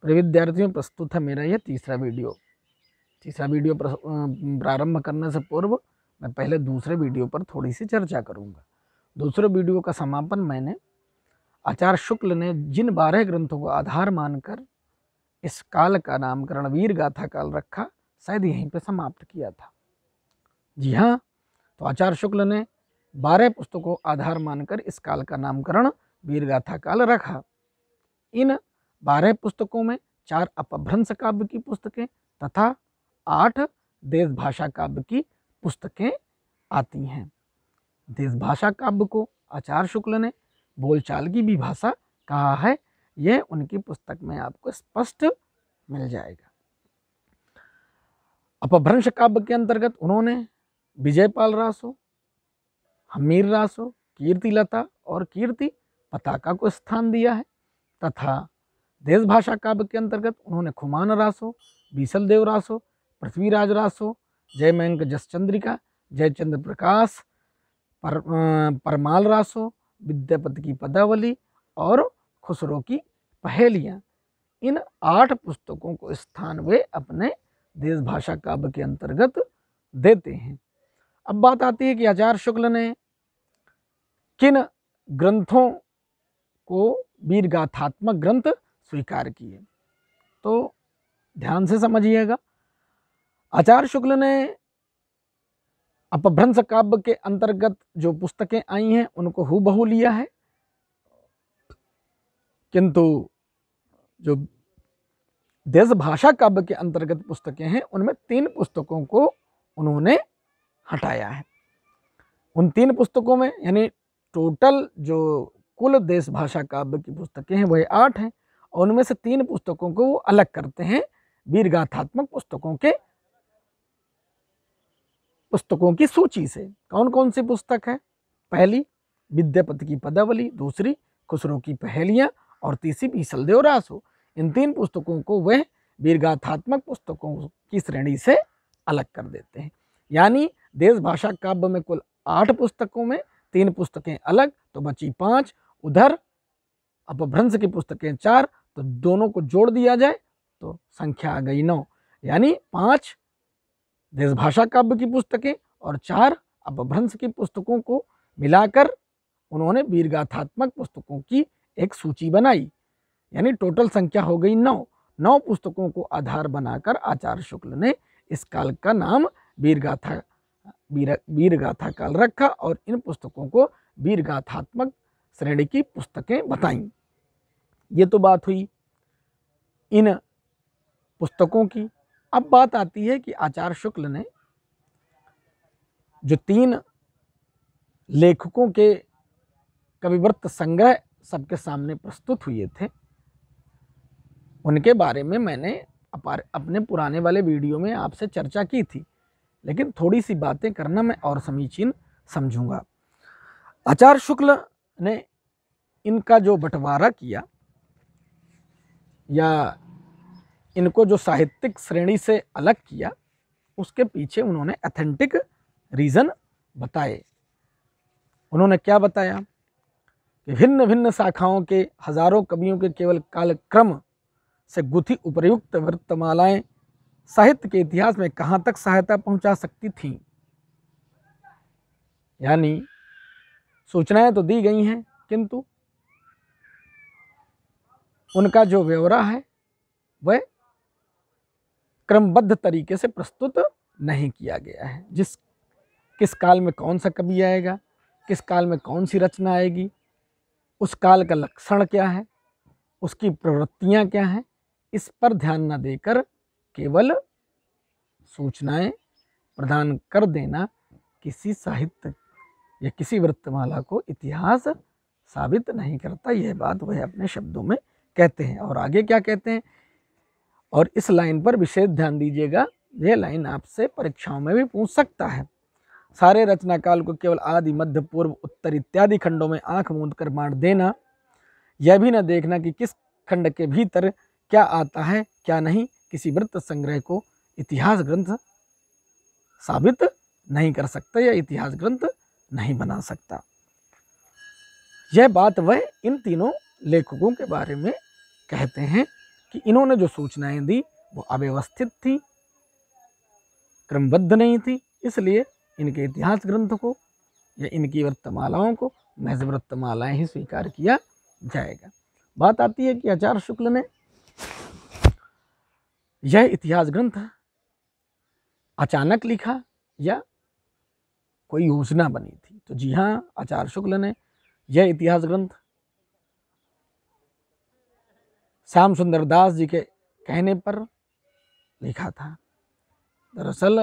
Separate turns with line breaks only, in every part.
प्रिय विद्यार्थियों, प्रस्तुत है मेरा यह तीसरा वीडियो। प्रारंभ करने से पूर्व मैं पहले दूसरे वीडियो पर थोड़ी सी चर्चा करूंगा। दूसरे वीडियो का समापन मैंने आचार्य शुक्ल ने जिन 12 ग्रंथों को आधार मानकर इस काल का नामकरण वीर गाथा काल रखा, शायद यहीं पे समाप्त किया था। जी हाँ, तो आचार्य शुक्ल ने 12 पुस्तकों को आधार मानकर इस काल का नामकरण वीर गाथा काल रखा। इन 12 पुस्तकों में 4 अपभ्रंश काव्य की पुस्तकें तथा 8 देश भाषा काव्य की पुस्तकें आती हैं। देश भाषा काव्य को आचार्य शुक्ल ने बोलचाल की भी भाषा कहा है, यह उनकी पुस्तक में आपको स्पष्ट मिल जाएगा। अपभ्रंश काव्य के अंतर्गत उन्होंने विजयपाल रासो, हमीर रासो, कीर्तिलता और कीर्ति पताका को स्थान दिया है तथा देश भाषा काव्य के अंतर्गत उन्होंने खुमान रासो, बीसल देव रासो, पृथ्वीराज रासो, जयमयंक जसचंद्रिका, जयचंद्र प्रकाश, परमाल रासो, विद्यापति की पदावली और खुसरो की पहेलियाँ, इन 8 पुस्तकों को स्थान वे अपने देश भाषा काव्य के अंतर्गत देते हैं। अब बात आती है कि आचार्य शुक्ल ने किन ग्रंथों को वीर गाथात्मक ग्रंथ स्वीकार किए, तो ध्यान से समझिएगा। आचार्य शुक्ल ने अपभ्रंश काव्य के अंतर्गत जो पुस्तकें आई हैं उनको हूबहू लिया है, किंतु जो देश भाषा काव्य के अंतर्गत पुस्तकें हैं उनमें 3 पुस्तकों को उन्होंने हटाया है। उन 3 पुस्तकों में यानी टोटल जो कुल देश भाषा काव्य की पुस्तकें हैं वह 8 हैं और उनमें से 3 पुस्तकों को वो अलग करते हैं वीर गाथात्मक पुस्तकों की सूची से। कौन कौन सी पुस्तक है? पहली विद्यापति की पदावली, दूसरी खुसरो की पहेलियाँ और तीसरी बीसल देव रासो। इन 3 पुस्तकों को वह वीर गाथात्मक पुस्तकों की श्रेणी से अलग कर देते हैं। यानी देश भाषा काव्य में कुल 8 पुस्तकों में 3 पुस्तकें अलग, तो बची 5। उधर अपभ्रंश की पुस्तकें 4, तो दोनों को जोड़ दिया जाए तो संख्या आ गई 9। यानी 5 देश भाषा काव्य की पुस्तकें और 4 अपभ्रंश की पुस्तकों को मिलाकर उन्होंने वीर गाथात्मक पुस्तकों की एक सूची बनाई। यानी टोटल संख्या हो गई 9 पुस्तकों को आधार बनाकर आचार्य शुक्ल ने इस काल का नाम वीर गाथा काल रखा और इन पुस्तकों को वीर गाथात्मक श्रेणी की पुस्तकें बताईं। ये तो बात हुई इन पुस्तकों की। अब बात आती है कि आचार्य शुक्ल ने जो 3 लेखकों के कविवृत्त संग्रह सबके सामने प्रस्तुत हुए थे उनके बारे में मैंने अपने पुराने वाले वीडियो में आपसे चर्चा की थी, लेकिन थोड़ी सी बातें करना मैं और समीचीन समझूंगा। आचार्य शुक्ल ने इनका जो बंटवारा किया या इनको जो साहित्यिक श्रेणी से अलग किया, उसके पीछे उन्होंने ऑथेंटिक रीज़न बताए। उन्होंने क्या बताया कि भिन्न भिन्न शाखाओं के हजारों कवियों के केवल कालक्रम से गुथी उपर्युक्त वृत्तमालाएं साहित्य के इतिहास में कहाँ तक सहायता पहुंचा सकती थीं। यानी सूचनाएं तो दी गई हैं, किंतु उनका जो ब्यौरा है वह क्रमबद्ध तरीके से प्रस्तुत नहीं किया गया है। किस काल में कौन सा कवि आएगा, किस काल में कौन सी रचना आएगी, उस काल का लक्षण क्या है, उसकी प्रवृत्तियां क्या हैं, इस पर ध्यान न देकर केवल सूचनाएं प्रदान कर देना किसी साहित्य या किसी वृत्तमाला को इतिहास साबित नहीं करता। यह बात वह अपने शब्दों में कहते हैं। और आगे क्या कहते हैं, और इस लाइन पर विशेष ध्यान दीजिएगा, यह लाइन आपसे परीक्षाओं में भी पूछ सकता है। सारे रचना काल को केवल आदि, मध्य, पूर्व, उत्तर इत्यादि खंडों में आंख मूंद कर बांट देना, यह भी न देखना कि किस खंड के भीतर क्या आता है क्या नहीं, किसी वृत्त संग्रह को इतिहास ग्रंथ साबित नहीं कर सकता या इतिहास ग्रंथ नहीं बना सकता। यह बात वह इन तीनों लेखकों के बारे में कहते हैं कि इन्होंने जो सूचनाएं दी वो अव्यवस्थित थी, क्रमबद्ध नहीं थी, इसलिए इनके इतिहास ग्रंथ को या इनकी वृत्तमालाओं को महज वृत्तमालाएं ही स्वीकार किया जाएगा। बात आती है कि आचार्य शुक्ल ने यह इतिहास ग्रंथ अचानक लिखा या कोई योजना बनी थी। तो जी हाँ, आचार्य शुक्ल ने यह इतिहास ग्रंथ श्याम सुंदर दास जी के कहने पर लिखा था। दरअसल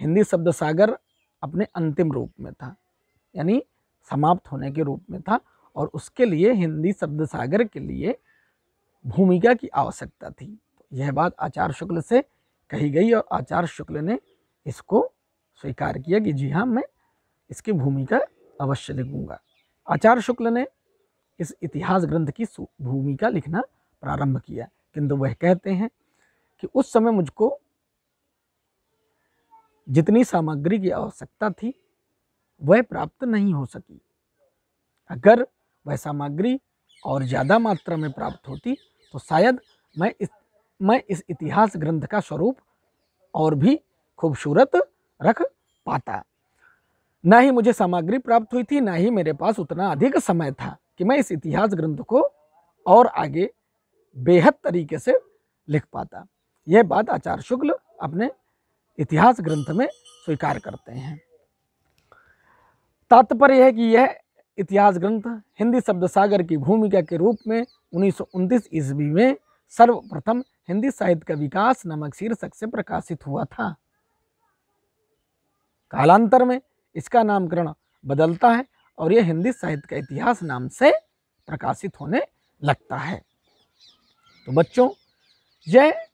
हिंदी शब्द सागर अपने अंतिम रूप में था, यानी समाप्त होने के रूप में था, और उसके लिए हिंदी शब्द सागर के लिए भूमिका की आवश्यकता थी। तो यह बात आचार्य शुक्ल से कही गई और आचार्य शुक्ल ने इसको स्वीकार किया कि जी हाँ, मैं इसकी भूमिका अवश्य लिखूंगा। आचार्य शुक्ल ने इस इतिहास ग्रंथ की भूमिका लिखना प्रारंभ किया, किंतु वह कहते हैं कि उस समय मुझको जितनी सामग्री की आवश्यकता थी वह प्राप्त नहीं हो सकी। अगर वह सामग्री और ज़्यादा मात्रा में प्राप्त होती तो शायद मैं इस इतिहास ग्रंथ का स्वरूप और भी खूबसूरत रख पाता। ना ही मुझे सामग्री प्राप्त हुई थी, ना ही मेरे पास उतना अधिक समय था कि मैं इस इतिहास ग्रंथ को और आगे बेहद तरीके से लिख पाता। यह बात आचार्य शुक्ल अपने इतिहास ग्रंथ में स्वीकार करते हैं। तात्पर्य है कि यह इतिहास ग्रंथ हिंदी शब्द सागर की भूमिका के रूप में 1929 ईस्वी में सर्वप्रथम हिंदी साहित्य का विकास नामक शीर्षक से प्रकाशित हुआ था। कालांतर में इसका नामकरण बदलता है और यह हिंदी साहित्य का इतिहास नाम से प्रकाशित होने लगता है। तो बच्चों, यह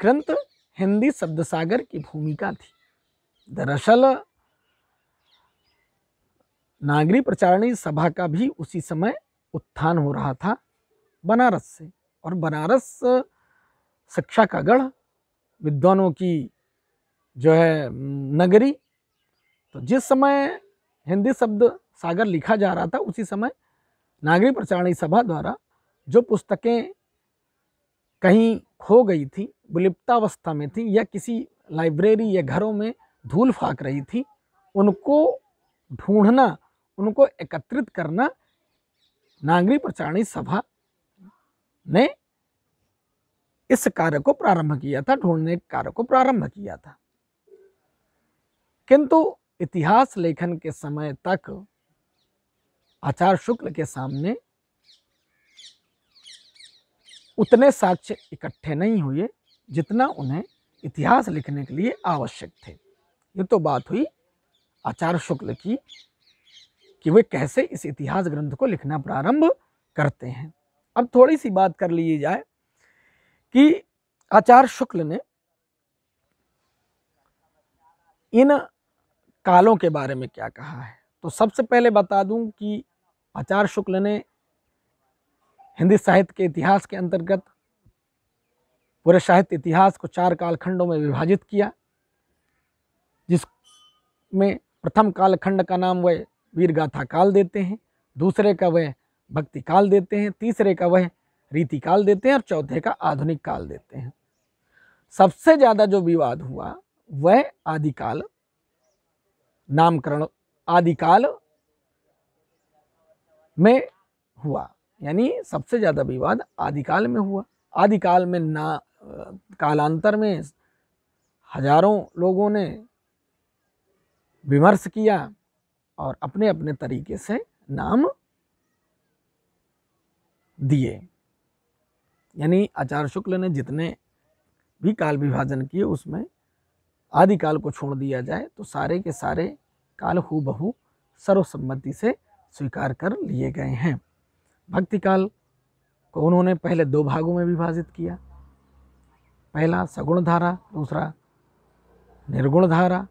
ग्रंथ हिंदी शब्द सागर की भूमिका थी। दरअसल नागरी प्रचारणी सभा का भी उसी समय उत्थान हो रहा था बनारस से, और बनारस शिक्षा का गढ़, विद्वानों की जो है नगरी। तो जिस समय हिंदी शब्द सागर लिखा जा रहा था उसी समय नागरी प्रचारणी सभा द्वारा जो पुस्तकें कहीं खो गई थी, विलुप्तावस्था में थी, या किसी लाइब्रेरी या घरों में धूल फाक रही थी, उनको ढूंढना, उनको एकत्रित करना नागरी प्रचारणी सभा ने इस कार्य को प्रारंभ किया था, ढूंढने के कार्य को प्रारंभ किया था। किंतु इतिहास लेखन के समय तक आचार्य शुक्ल के सामने उतने साक्ष्य इकट्ठे नहीं हुए जितना उन्हें इतिहास लिखने के लिए आवश्यक थे। ये तो बात हुई आचार्य शुक्ल की कि वे कैसे इस इतिहास ग्रंथ को लिखना प्रारंभ करते हैं। अब थोड़ी सी बात कर ली जाए कि आचार्य शुक्ल ने इन कालों के बारे में क्या कहा है। तो सबसे पहले बता दूं कि आचार्य शुक्ल ने हिंदी साहित्य के इतिहास के अंतर्गत पूरे साहित्य इतिहास को 4 कालखंडों में विभाजित किया, जिसमें प्रथम कालखंड का नाम वह वीरगाथा काल देते हैं, दूसरे का वह भक्ति काल देते हैं, तीसरे का वह रीति काल देते हैं और चौथे का आधुनिक काल देते हैं। सबसे ज़्यादा जो विवाद हुआ वह आदिकाल नामकरण आदिकाल में हुआ, यानी सबसे ज़्यादा विवाद आदिकाल में हुआ। आदिकाल में कालांतर में हजारों लोगों ने विमर्श किया और अपने अपने तरीके से नाम दिए। यानी आचार्य शुक्ल ने जितने भी काल विभाजन किए उसमें आदिकाल को छोड़ दिया जाए तो सारे के सारे काल हूबहू सर्वसम्मति से स्वीकार कर लिए गए हैं। भक्ति काल को उन्होंने पहले 2 भागों में विभाजित किया, पहला सगुण धारा, दूसरा निर्गुण धारा।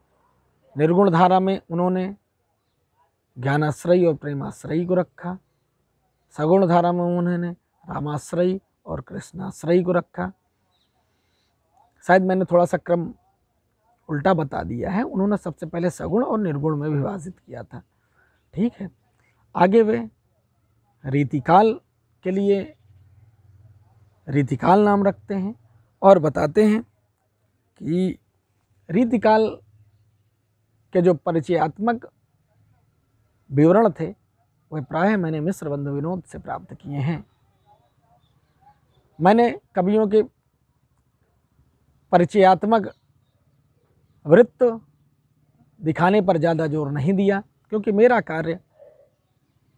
निर्गुण धारा में उन्होंने ज्ञानाश्रयी और प्रेमाश्रयी को रखा, सगुण धारा में उन्होंने रामाश्रयी और कृष्णाश्रयी को रखा। शायद मैंने थोड़ा सा क्रम उल्टा बता दिया है, उन्होंने सबसे पहले सगुण और निर्गुण में विभाजित किया था। ठीक है, आगे वे रीतिकाल के लिए रीतिकाल नाम रखते हैं और बताते हैं कि रीतिकाल के जो परिचयात्मक विवरण थे वह प्रायः मैंने मिश्र बंधु विनोद से प्राप्त किए हैं। मैंने कवियों के परिचयात्मक वृत्त दिखाने पर ज़्यादा जोर नहीं दिया, क्योंकि मेरा कार्य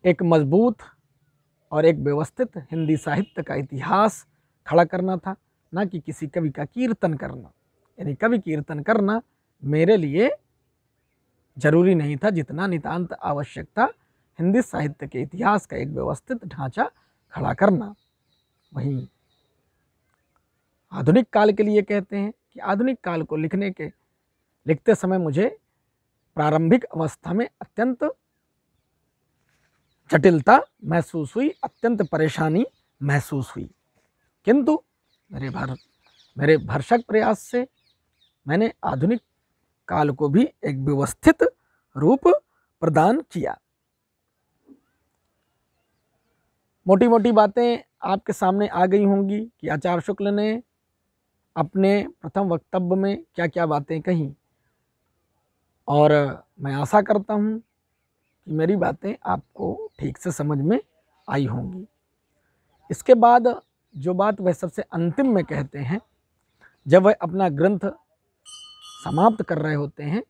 एक मजबूत और एक व्यवस्थित हिंदी साहित्य का इतिहास खड़ा करना था, ना कि किसी कवि का कीर्तन करना। यानी कवि कीर्तन करना मेरे लिए जरूरी नहीं था, जितना नितांत आवश्यक था हिंदी साहित्य के इतिहास का एक व्यवस्थित ढांचा खड़ा करना। वहीं आधुनिक काल के लिए कहते हैं कि आधुनिक काल को लिखते समय मुझे प्रारंभिक अवस्था में अत्यंत जटिलता महसूस हुई, अत्यंत परेशानी महसूस हुई, किंतु मेरे भरसक प्रयास से मैंने आधुनिक काल को भी एक व्यवस्थित रूप प्रदान किया। मोटी मोटी बातें आपके सामने आ गई होंगी कि आचार्य शुक्ल ने अपने प्रथम वक्तव्य में क्या क्या बातें कहीं, और मैं आशा करता हूँ कि मेरी बातें आपको ठीक से समझ में आई होंगी। इसके बाद जो बात वह सबसे अंतिम में कहते हैं, जब वह अपना ग्रंथ समाप्त कर रहे होते हैं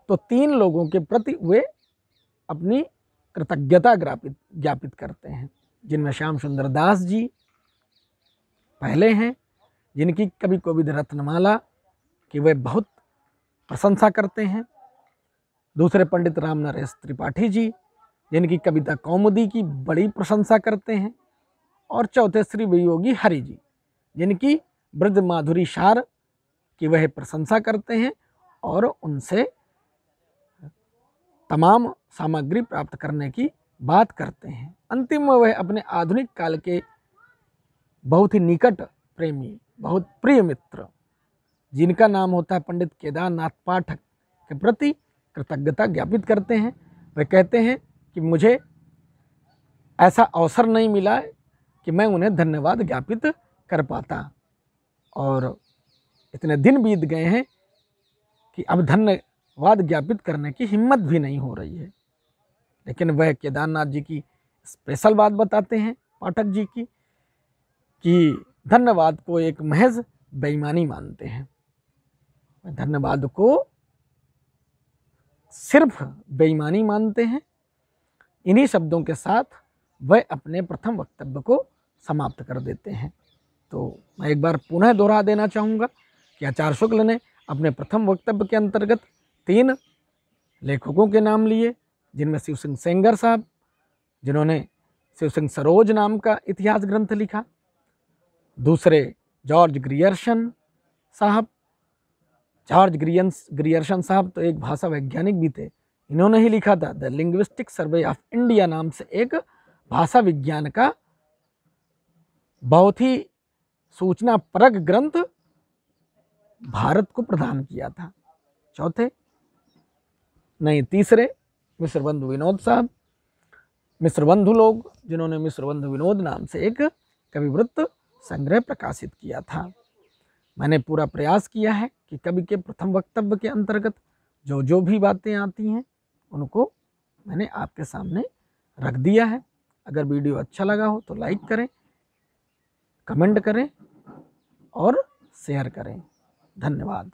तो 3 लोगों के प्रति वे अपनी कृतज्ञता ज्ञापित करते हैं, जिनमें श्याम सुंदर दास जी पहले हैं, जिनकी कवि कोविद रत्नमाला की वे बहुत प्रशंसा करते हैं। दूसरे पंडित राम नरेश त्रिपाठी जी, जिनकी कविता कौमुदी की बड़ी प्रशंसा करते हैं। और चौथे श्री वियोगी हरि जी, जिनकी ब्रज माधुरी सार की वह प्रशंसा करते हैं और उनसे तमाम सामग्री प्राप्त करने की बात करते हैं। अंतिम में वह अपने आधुनिक काल के बहुत ही निकट प्रेमी, बहुत प्रिय मित्र, जिनका नाम होता है पंडित केदारनाथ पाठक, के प्रति कृतज्ञता ज्ञापित करते हैं। वे कहते हैं कि मुझे ऐसा अवसर नहीं मिला कि मैं उन्हें धन्यवाद ज्ञापित कर पाता, और इतने दिन बीत गए हैं कि अब धन्यवाद ज्ञापित करने की हिम्मत भी नहीं हो रही है। लेकिन वह केदारनाथ जी की स्पेशल बात बताते हैं पाठक जी की, कि धन्यवाद को एक महज बेईमानी मानते हैं। धन्यवाद को सिर्फ बेईमानी मानते हैं। इन्हीं शब्दों के साथ वह अपने प्रथम वक्तव्य को समाप्त कर देते हैं। तो मैं एक बार पुनः दोहरा देना चाहूँगा कि आचार्य शुक्ल ने अपने प्रथम वक्तव्य के अंतर्गत 3 लेखकों के नाम लिए, जिनमें शिव सिंह सेंगर साहब, जिन्होंने शिव सिंह सरोज नाम का इतिहास ग्रंथ लिखा। दूसरे जॉर्ज ग्रियर्सन साहब। जॉर्ज ग्रियर्सन साहब तो एक भाषा वैज्ञानिक भी थे। इन्होंने ही लिखा था the linguistic survey of India नाम से एक भाषा विज्ञान का बहुत ही सूचनापरक ग्रंथ भारत को प्रदान किया था। तीसरे मिश्र बंधु विनोद साहब, मिश्र बंधु लोग, जिन्होंने मिश्र बंधु विनोद नाम से एक कविवृत्त संग्रह प्रकाशित किया था। मैंने पूरा प्रयास किया है कि कवि के प्रथम वक्तव्य के अंतर्गत जो जो भी बातें आती हैं उनको मैंने आपके सामने रख दिया है। अगर वीडियो अच्छा लगा हो तो लाइक करें, कमेंट करें और शेयर करें। धन्यवाद।